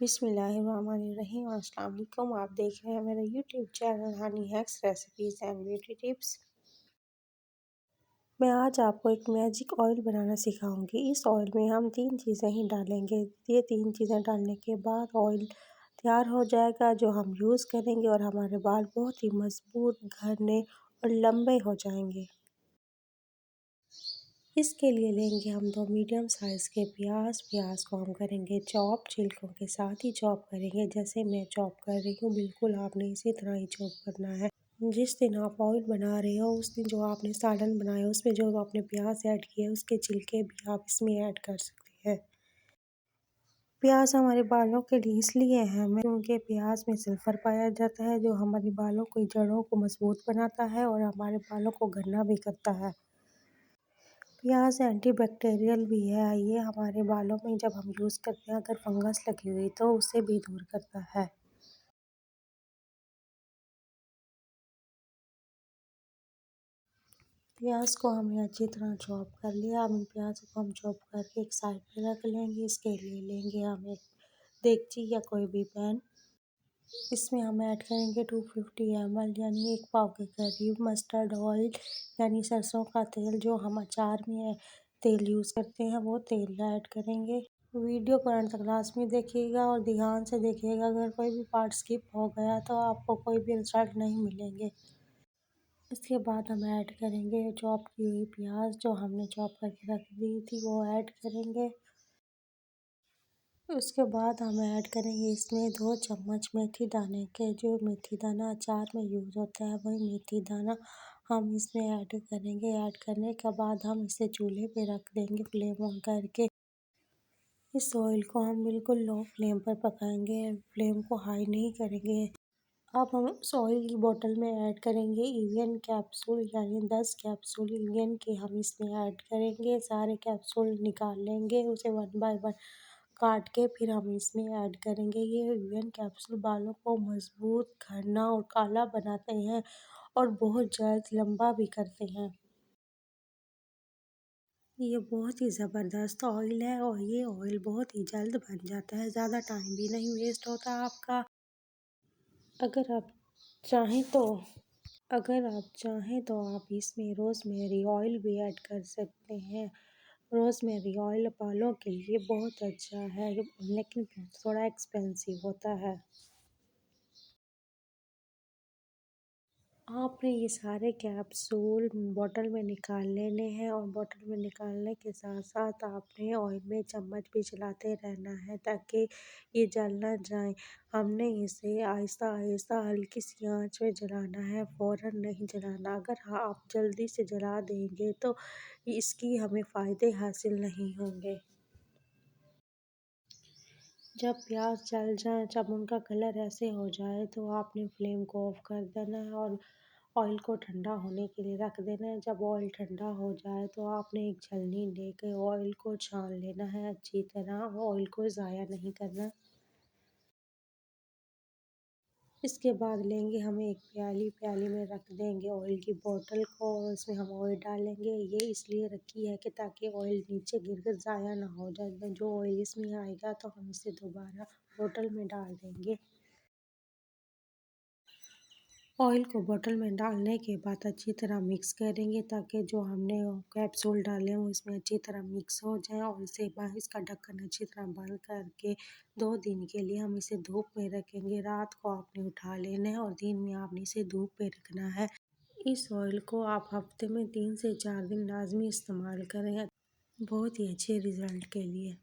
बिस्मिल्लाहिर्रहमानिर्रहीम। अस्सलाम वालेकुम। आप देख रहे हैं मेरा YouTube channel Honey hacks recipes and beauty tips. मैं आज आपको एक मैजिक ऑयल बनाना सिखाऊंगी। इस ऑयल में हम 3 चीज़ें ही डालेंगे। ये 3 चीज़ें डालने के बाद ऑयल तैयार हो जाएगा, जो हम यूज़ करेंगे और हमारे बाल बहुत ही मज़बूत, घने और लंबे हो जाएंगे। इसके लिए लेंगे हम 2 मीडियम साइज़ के प्याज को हम करेंगे चॉप, छिलकों के साथ ही चॉप करेंगे। जैसे मैं चॉप कर रही हूँ, बिल्कुल आपने इसी तरह ही चॉप करना है। जिस दिन आप ऑयल बना रहे हो, उस दिन जो आपने सालन बनाया उसमें जो आपने प्याज ऐड किया उसके छिलके भी आप इसमें ऐड कर सकते हैं। प्याज हमारे बालों के लिए इसलिए अहम है क्योंकि प्याज में सल्फर पाया जाता है, जो हमारे बालों की जड़ों को मजबूत बनाता है और हमारे बालों को घना भी करता है। प्याज एंटीबैक्टीरियल भी है। ये हमारे बालों में जब हम यूज़ करते हैं, अगर फंगस लगी हुई तो उसे भी दूर करता है। प्याज को हमने अच्छी तरह चॉप कर लिया। अब इन प्याज को हम चॉप करके एक साइड पे रख लेंगे। इसके लिए लेंगे हम एक देगची या कोई भी पैन। इसमें हम ऐड करेंगे 250 ml यानी 1 पाव के करीब मस्टर्ड ऑयल यानी सरसों का तेल। जो हम अचार में तेल यूज़ करते हैं वो तेल ऐड करेंगे। वीडियो को अंत तक लाजमी देखिएगा और ध्यान से देखिएगा। अगर कोई भी पार्ट स्किप हो गया तो आपको कोई भी रिजल्ट नहीं मिलेंगे। इसके बाद हम ऐड करेंगे चॉप की हुई प्याज, जो हमने चॉप करके रख दी थी वो ऐड करेंगे। उसके बाद हम ऐड करेंगे इसमें 2 चम्मच मेथी दाने के। जो मेथी दाना अचार में यूज़ होता है वही मेथी दाना हम इसमें ऐड करेंगे। ऐड करने के बाद हम इसे चूल्हे पे रख देंगे फ्लेम ऑन करके। इस ऑयल को हम बिल्कुल लो फ्लेम पर पकाएंगे, फ्लेम को हाई नहीं करेंगे। अब हम उस ऑयल की बोतल में ऐड करेंगे इवियन कैप्सूल यानी 10 कैप्सूल इवियन के हम इसमें ऐड करेंगे। सारे कैप्सूल निकाल लेंगे, उसे 1 बाय 1 काट के फिर हम इसमें ऐड करेंगे। ये इवियन कैप्सूल बालों को मजबूत, घना और काला बनाते हैं और बहुत जल्द लंबा भी करते हैं। ये बहुत ही ज़बरदस्त ऑयल है और ये ऑयल बहुत ही जल्द बन जाता है, ज़्यादा टाइम भी नहीं वेस्ट होता आपका। अगर आप चाहें तो आप इसमें रोज़मेरी ऑयल भी ऐड कर सकते हैं। रोज़मेरी ऑयल बालों के लिए बहुत अच्छा है, लेकिन थोड़ा एक्सपेंसिव होता है। आपने ये सारे कैप्सूल बॉटल में निकाल लेने हैं और बॉटल में निकालने के साथ साथ आपने ऑयल में चम्मच भी चलाते रहना है ताकि ये जल ना जाए। हमने इसे आहिस्ता आहिस्ता हल्की सी आंच में जलाना है, फ़ौरन नहीं जलाना। अगर हाँ आप जल्दी से जला देंगे तो इसकी हमें फ़ायदे हासिल नहीं होंगे। जब प्याज जल जाए, जब उनका कलर ऐसे हो जाए तो आपने फ्लेम को ऑफ कर देना है और ऑयल को ठंडा होने के लिए रख देना है। जब ऑयल ठंडा हो जाए तो आपने एक छलनी लेकर ऑयल को छान लेना है अच्छी तरह। ऑयल को ज़ाया नहीं करना। इसके बाद लेंगे हम एक प्याली में रख देंगे ऑयल की बोतल को और उसमें हम ऑयल डालेंगे। ये इसलिए रखी है कि ताकि ऑयल नीचे गिरकर ज़ाया ना हो जाए। जो ऑयल इसमें आएगा तो हम इसे दोबारा बोतल में डाल देंगे। ऑयल को बोतल में डालने के बाद अच्छी तरह मिक्स करेंगे ताकि जो हमने कैप्सूल डाले हैं वो इसमें अच्छी तरह मिक्स हो जाए। और इसे इसका ढक्कन अच्छी तरह बंद करके 2 दिन के लिए हम इसे धूप में रखेंगे। रात को आपने उठा लेना है और दिन में आपने इसे धूप पे रखना है। इस ऑयल को आप हफ्ते में 3 से 4 दिन लाजमी इस्तेमाल करें, बहुत ही अच्छे रिज़ल्ट के लिए।